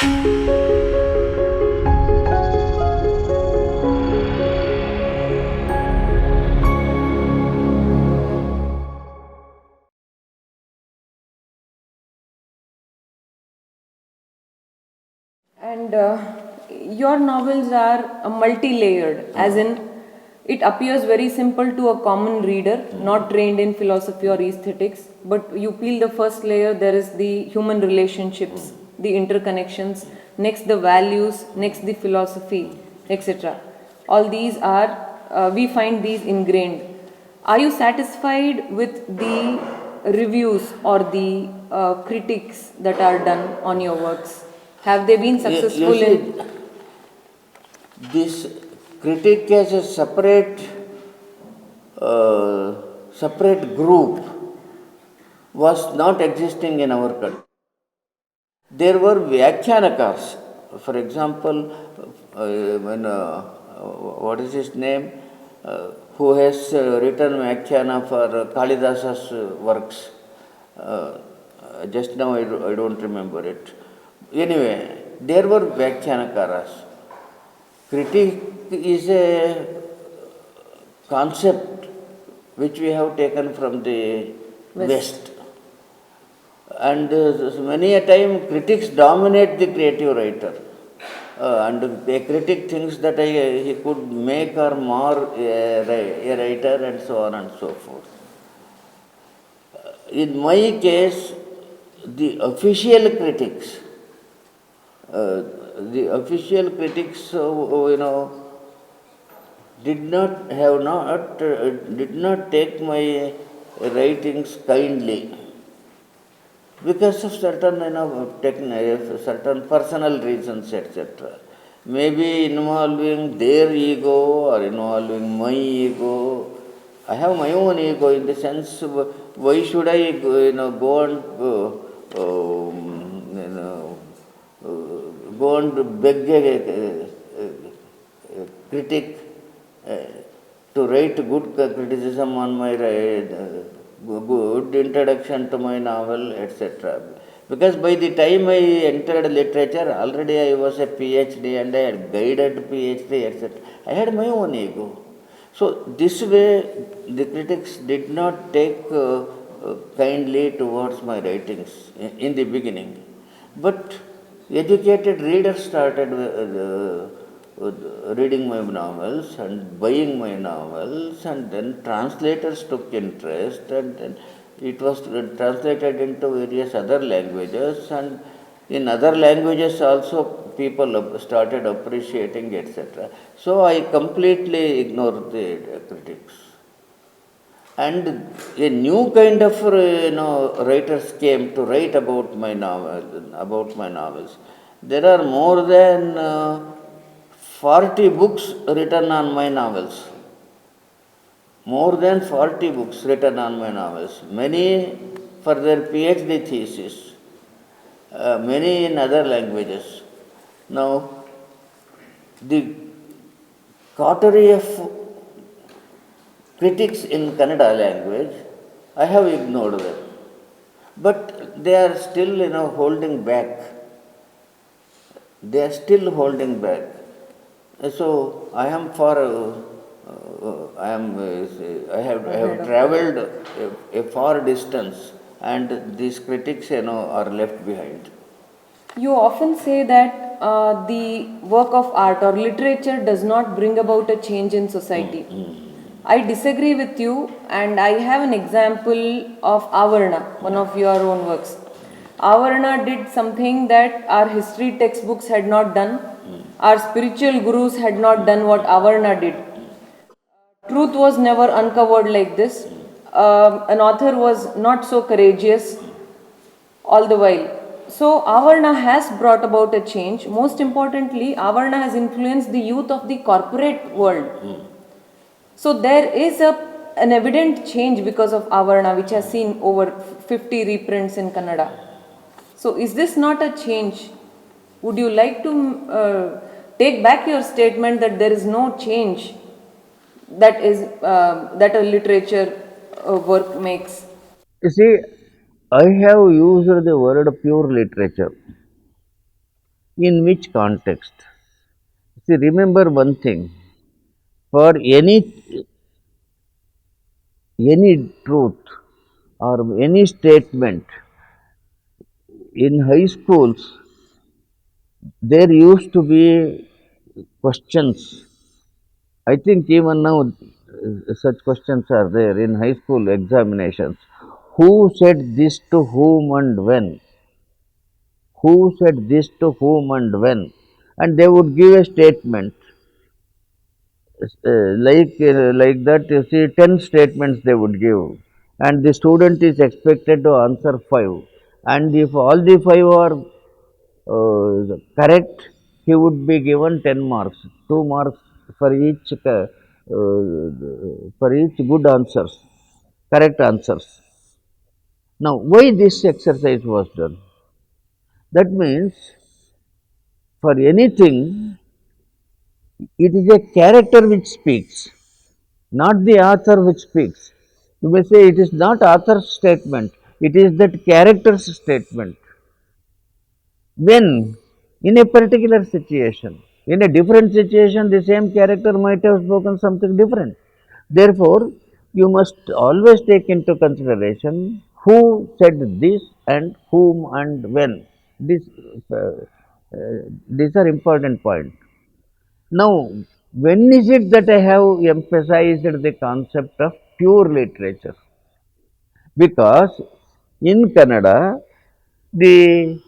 And your novels are multi-layered, as in it appears very simple to a common reader, not trained in philosophy or aesthetics. But you peel the first layer, there is the human relationships, the interconnections, next the values, next the philosophy, etc. All these are, we find these ingrained. Are you satisfied with the reviews or the critiques that are done on your works? Have they been You successful see, in? this critic as a separate group was not existing in our country. There were Vyakhyanakars. For example, what is his name? Who has written Vyakhyana for Kalidasa's works. Just now I don't remember it. Anyway, there were Vyakhyanakaras. Critique is a concept which we have taken from the West. And many a time critics dominate the creative writer. And a critic thinks that he could make or mar a writer and so on and so forth. In my case, the official critics, uh, did not take my writings kindly because of certain certain personal reasons, etc. Maybe involving their ego or involving my ego. I have my own ego in the sense, why should I go and go and beg a critic to write good criticism on my good introduction to my novel, etc. Because by the time I entered literature, already I was a PhD and I had guided PhD, etc. I had my own ego. So this way, the critics did not take kindly towards my writings in the beginning. But educated readers started reading my novels and buying my novels, and then translators took interest, and then it was translated into various other languages, and in other languages also people started appreciating, etc. So I completely ignored the critics. And a new kind of writers came to write about my novels. There are more than 40 books written on my novels. More than 40 books written on my novels. Many for their PhD thesis, many in other languages. Now, the coterie of critics in Kannada language, I have ignored them. But they are still, holding back. They are still holding back. So I am for, I have travelled a far distance, and these critics, are left behind. You often say that the work of art or literature does not bring about a change in society. I disagree with you, and I have an example of Avarna, one of your own works. Avarna did something that our history textbooks had not done, our spiritual gurus had not done what Avarna did. Truth was never uncovered like this. An author was not so courageous all the while. So, Avarna has brought about a change. Most importantly, Avarna has influenced the youth of the corporate world. So, there is an evident change because of Avarna, which has seen over 50 reprints in Kannada. So, is this not a change? Would you like to take back your statement that there is no change that a literature work makes? You see, I have used the word pure literature. In which context? See, remember one thing, for any truth or any statement in high schools, there used to be questions. I think even now such questions are there in high school examinations. Who said this to whom and when? Who said this to whom and when? And they would give a statement like that. You see, 10 statements they would give, and the student is expected to answer five. And if all the five are correct, he would be given 10 marks, 2 marks for each good answers, correct answers. Now, why this exercise was done? That means for anything, it is a character which speaks, not the author which speaks. You may say it is not author's statement, it is that character's statement. When in a particular situation, in a different situation, the same character might have spoken something different. Therefore, you must always take into consideration who said this and whom and when. This, uh, these are important points. Now, when is it that I have emphasized the concept of pure literature? Because in Kannada, the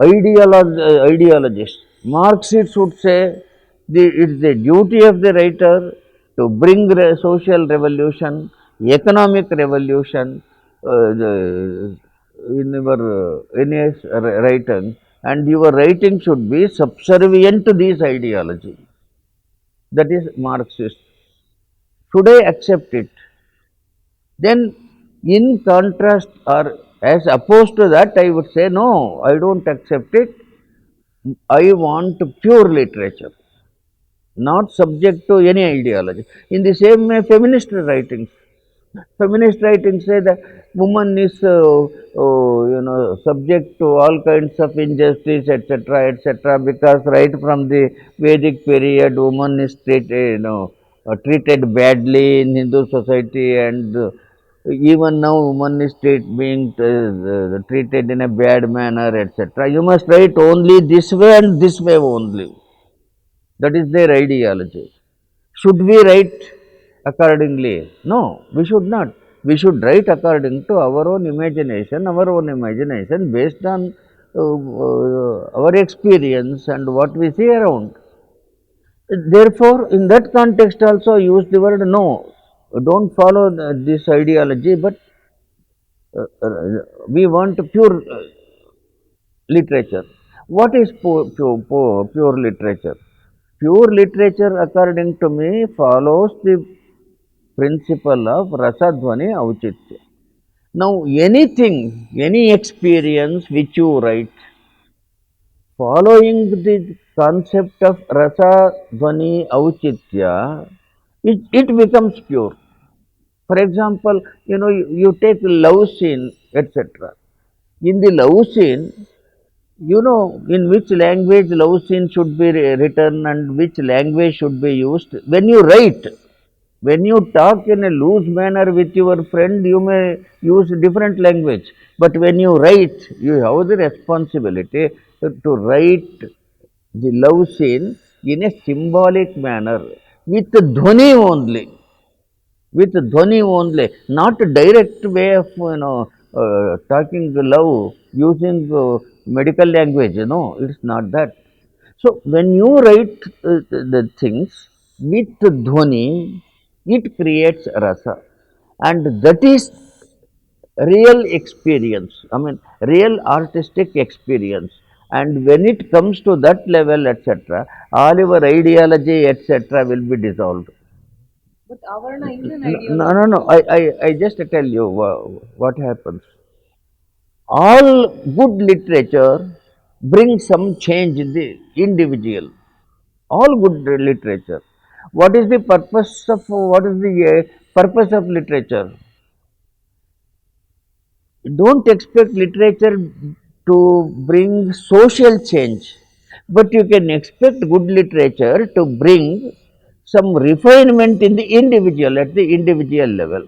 ideologist, Marxists would say it's the duty of the writer to bring social revolution, economic revolution in your writing, and your writing should be subservient to this ideology. That is Marxist. Should I accept it? Then, in contrast or as opposed to that, I would say, no, I don't accept it. I want pure literature, not subject to any ideology. In the same way, feminist writings say that woman is, subject to all kinds of injustice, etc., etc. Because right from the Vedic period, woman is treated badly in Hindu society, and even now, woman is being treated in a bad manner, etc. You must write only this way and this way only. That is their ideology. Should we write accordingly? No, we should not. We should write according to our own imagination based on our experience and what we see around. Therefore, in that context also use the word no. Don't follow this ideology, but we want pure literature. What is pure literature? Pure literature, according to me, follows the principle of Rasadhvani Auchitya. Now, anything, any experience which you write, following the concept of Rasadhvani Auchitya, it becomes pure. For example, you take love scene, etc. In the love scene, in which language love scene should be written and which language should be used. When you talk in a loose manner with your friend, you may use different language. But when you write, you have the responsibility to write the love scene in a symbolic manner with dhwani only, not a direct way of talking love using medical language. It's not that. So when you write the things with dhwani, it creates rasa, and that is real experience. I mean, real artistic experience. And when it comes to that level, etc., all your ideology, etc., will be dissolved. But Avarna is an No, no, ideology. no. I just tell you what happens. All good literature brings some change in the individual. All good literature. What is the purpose of literature? Don't expect literature to bring social change. But you can expect good literature to bring some refinement in the individual, at the individual level.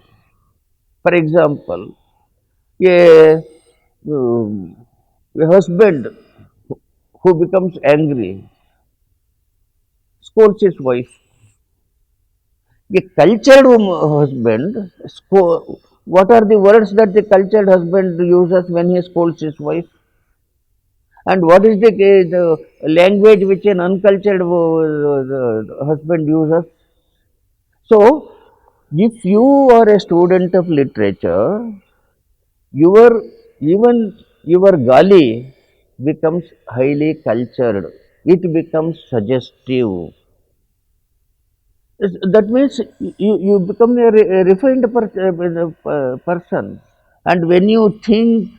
For example, a, um, a husband who becomes angry scolds his wife. A cultured husband, what are the words that the cultured husband uses when he scolds his wife? And what is the language which an uncultured husband uses? So, if you are a student of literature, your even your gali becomes highly cultured. It becomes suggestive. That means you become a refined person, and when you think,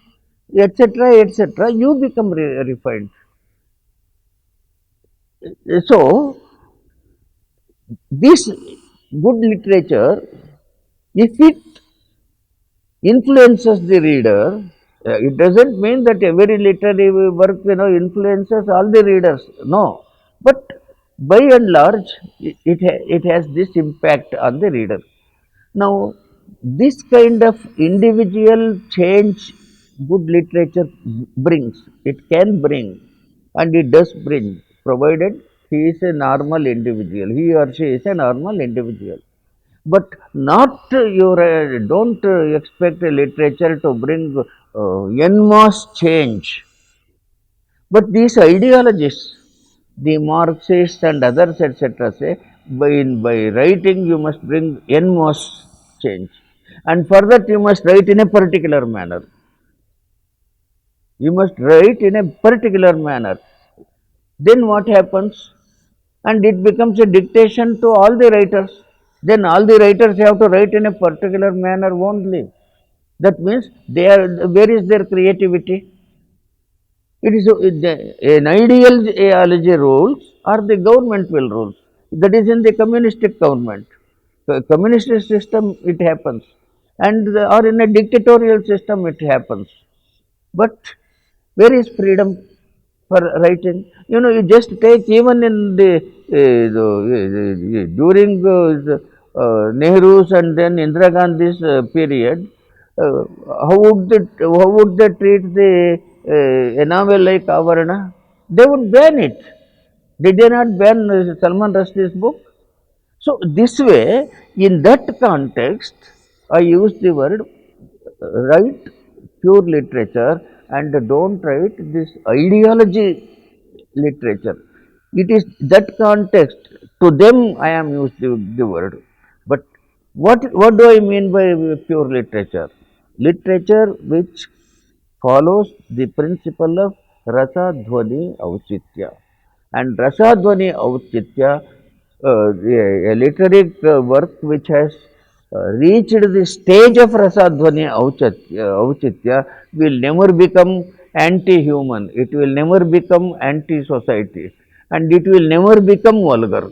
etc., you become refined. So, this good literature, if it influences the reader, it doesn't mean that every literary work influences all the readers. No, but by and large, it has this impact on the reader. Now, this kind of individual change good literature brings. It can bring, and it does bring, provided he is a normal individual. He or she is a normal individual. But not your don't expect a literature to bring en masse change. But these ideologists, the Marxists and others, etc., say by writing you must bring en masse change, and for that you must write in a particular manner. You must write in a particular manner. Then what happens? And it becomes a dictation to all the writers. Then all the writers have to write in a particular manner only. That means where is their creativity? It is an ideal theology rules or the government will rules. That is in the communistic government. Communist system it happens, and or in a dictatorial system it happens. But where is freedom for writing? You just take even in during Nehru's and then Indira Gandhi's period, uh, how would they treat the novel like Avarana? They would ban it. Did they not ban Salman Rushdie's book? So this way, in that context, I use the word write pure literature and don't write this ideology literature. It is that context. To them, I am used the word. But what do I mean by pure literature? Literature which follows the principle of rasa dhvani auchitya. And rasa dhvani auchitya, a literary work which has reached the stage of rasa dhvani auchitya will never become anti-human. It will never become anti-society, and it will never become vulgar.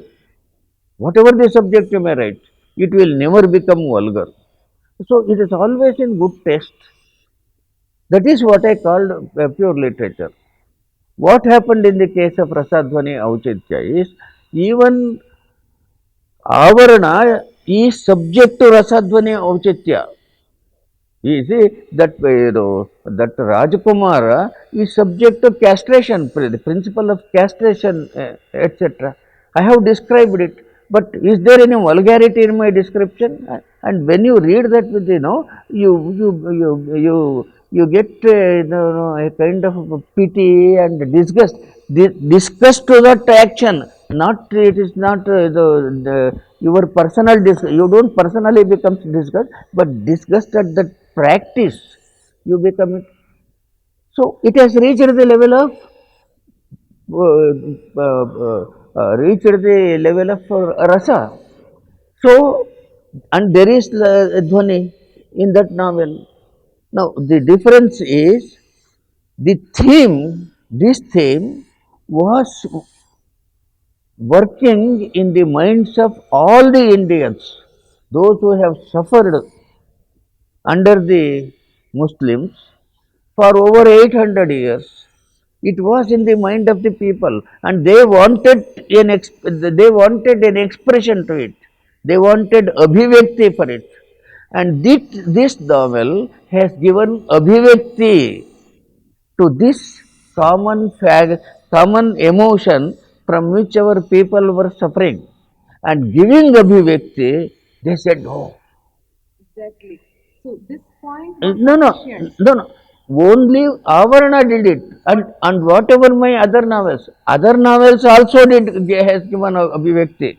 Whatever the subject you may write, it will never become vulgar. So it is always in good taste. That is what I called pure literature. What happened in the case of Rasadhvani Auchitya is even Avarana is subject to Rasadhvani Auchitya. You see that that Rajkumara is subject to castration, the principle of castration, etc. I have described it, but is there any vulgarity in my description? And when you read that, you get a kind of pity and disgust. Disgust to that action. Not it is not your personal you don't personally become disgust, but disgust at that practice you become it. So it has reached the level of rasa. So, and there is dhvani in that novel. Now the difference is the theme. This theme was working in the minds of all the Indians, those who have suffered under the Muslims for over 800 years. It was in the mind of the people, and they wanted an expression to it. They wanted abhivakti for it, and this novel has given abhivakti to this common emotion from which our people were suffering, and giving abhivakti, they said, "Oh, Exactly. So this point was no, no, sufficient. no, no. Only Avarana did it, and whatever my other novels also did has given a Abhivakti.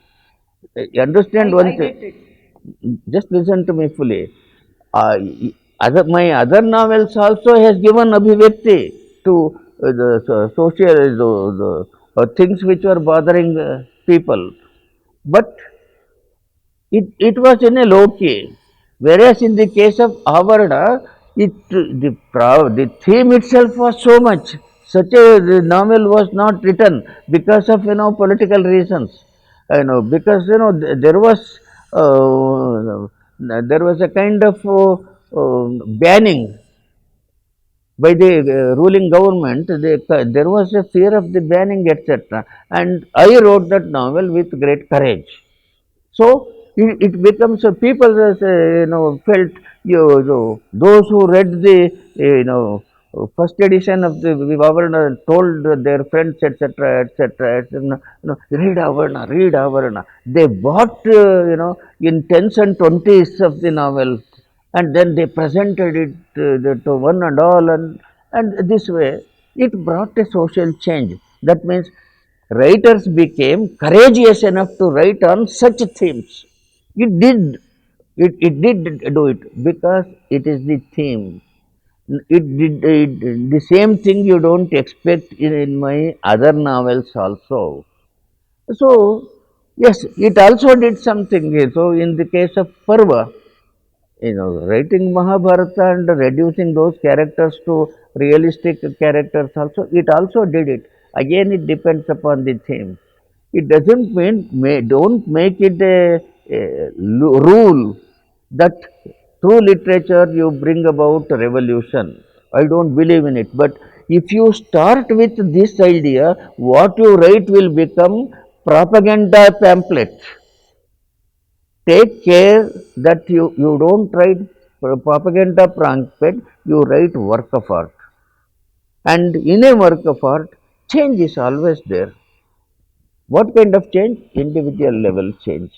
You understand I one get thing? it. Just listen to me fully. My other novels also has given Abhivakti to the social things which were bothering people, but it was in a low key. Whereas in the case of Avarana, the theme itself was so much. Such a the novel was not written because of political reasons. Because there was a kind of banning by the ruling government. There was a fear of the banning, etc. And I wrote that novel with great courage. So it becomes people felt those who read the first edition of the Avarana told their friends, etc., etc., read Avarana. They bought in tens and twenties of the novel, and then they presented it to one and all, and this way it brought a social change. That means writers became courageous enough to write on such themes. It did. It did do it because it is the theme. The same thing you don't expect in my other novels also. So, yes, it also did something. So, in the case of Parva, writing Mahabharata and reducing those characters to realistic characters also, it also did it. Again, it depends upon the theme. It doesn't don't make it a rule that through literature you bring about revolution. I don't believe in it. But if you start with this idea, what you write will become propaganda pamphlet. Take care that you don't write propaganda pamphlet, you write work of art. And in a work of art, change is always there. What kind of change? Individual level change.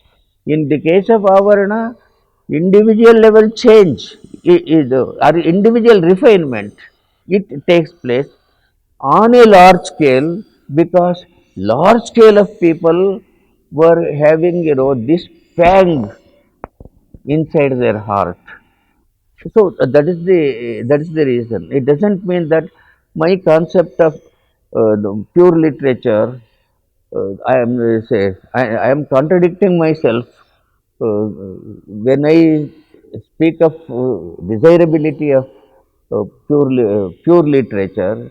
In the case of Avarana, individual level change or individual refinement, it takes place on a large scale because large scale of people were having this pang inside their heart. So that is the reason. It doesn't mean that my concept of the pure literature, I am contradicting myself when I speak of desirability of pure literature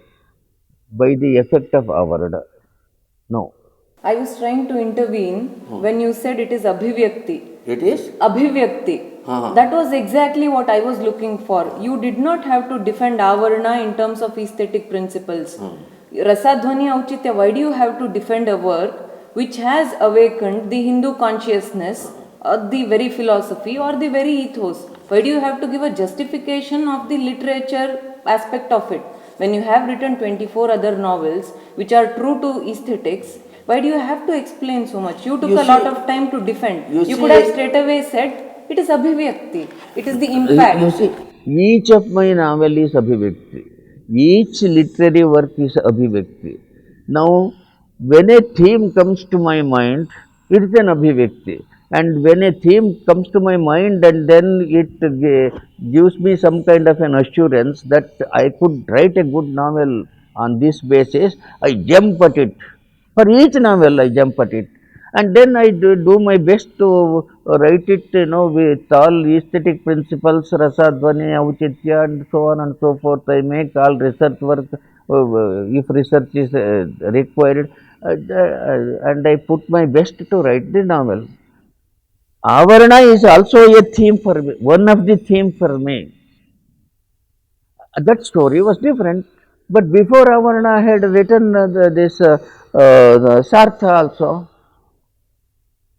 by the effect of Avarada. No, I was trying to intervene when you said it is Abhivyakti. it is. Abhivyakti. That was exactly what I was looking for. You did not have to defend Avarana in terms of aesthetic principles. Rasadhvani Auchitya, why do you have to defend a work which has awakened the Hindu consciousness, the very philosophy, or the very ethos? Why do you have to give a justification of the literature aspect of it? When you have written 24 other novels which are true to aesthetics, why do you have to explain so much? You took You a lot see- of time to defend. you You see- could have straight away said, it is Abhivyakti, it is the You impact. see, each of my novel is Abhivakti. Each literary work is Abhivakti. Now, when a theme comes to my mind, it is an Abhivakti. And when a theme comes to my mind and then it gives me some kind of an assurance that I could write a good novel on this basis, I jump at it. For each novel, I jump at it. And then I do my best to write it, with all aesthetic principles, rasadvani, auchitya, and so on and so forth. I make all research work if research is required, and I put my best to write the novel. Avarana is also a theme for me, one of the theme for me. That story was different. But before Avarna I had written this Sartha also.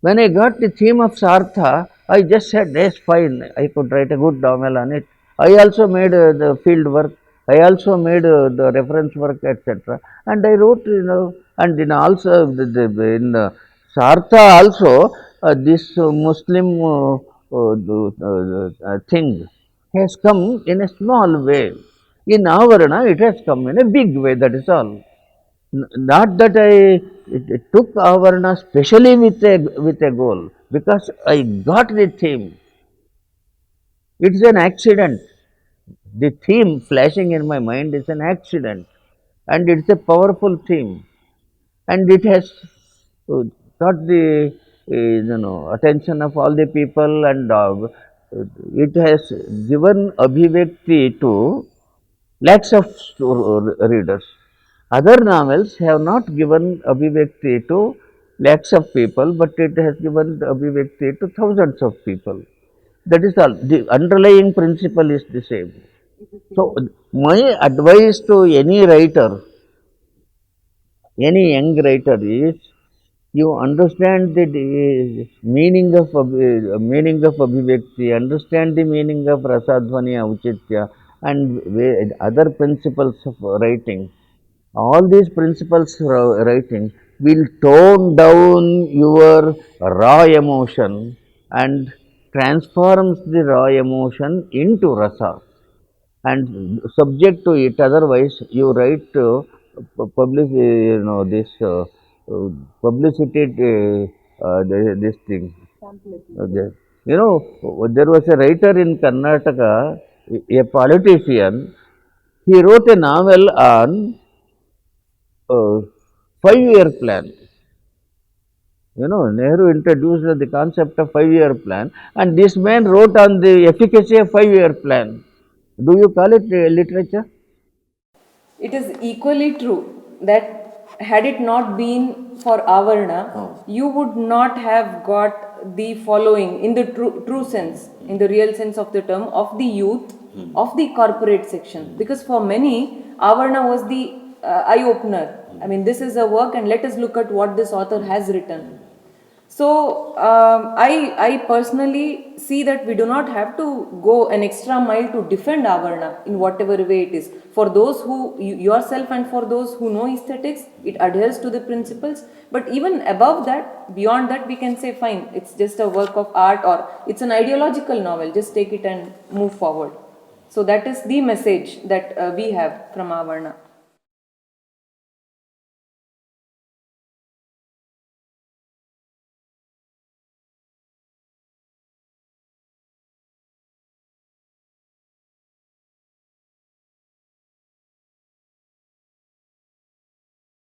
When I got the theme of Sartha, I just said, yes, fine, I could write a good novel on it. I also made the field work, I also made the reference work, etc. And I wrote, and in also in Sartha also, this Muslim thing has come in a small way. In Avarana, it has come in a big way, that is all. Not that it took Avarna specially with a goal, because I got the theme. It's an accident. The theme flashing in my mind is an accident, and it's a powerful theme, and it has got the attention of all the people, and it has given abhivekti to lakhs of readers. Other novels have not given abhivekti to lakhs of people, but it has given abhivekti to thousands of people. That is all. The underlying principle is the same. So, my advice to any writer, any young writer is, you understand the meaning of abhivekti, understand the meaning of rasadhvani auchitya, and other principles of writing. All these principles writing will tone down your raw emotion and transforms the raw emotion into rasa and subject to it. Otherwise, you write publish, this publicity, this thing. Okay. There was a writer in Karnataka, a politician. He wrote a novel on 5-year plan. Nehru introduced the concept of 5-year plan, and this man wrote on the efficacy of 5-year plan. Do you call it literature? It is equally true that had it not been for Avarna, you would not have got the following in the true sense, in the real sense of the term, of the youth, of the corporate section. Because for many, Avarna was the eye opener. I mean, this is a work, and let us look at what this author has written. So, I personally see that we do not have to go an extra mile to defend Avarna in whatever way it is. For those who, yourself and for those who know aesthetics, it adheres to the principles. But even above that, beyond that, we can say, fine, it's just a work of art, or it's an ideological novel, just take it and move forward. So, that is the message that we have from Avarna.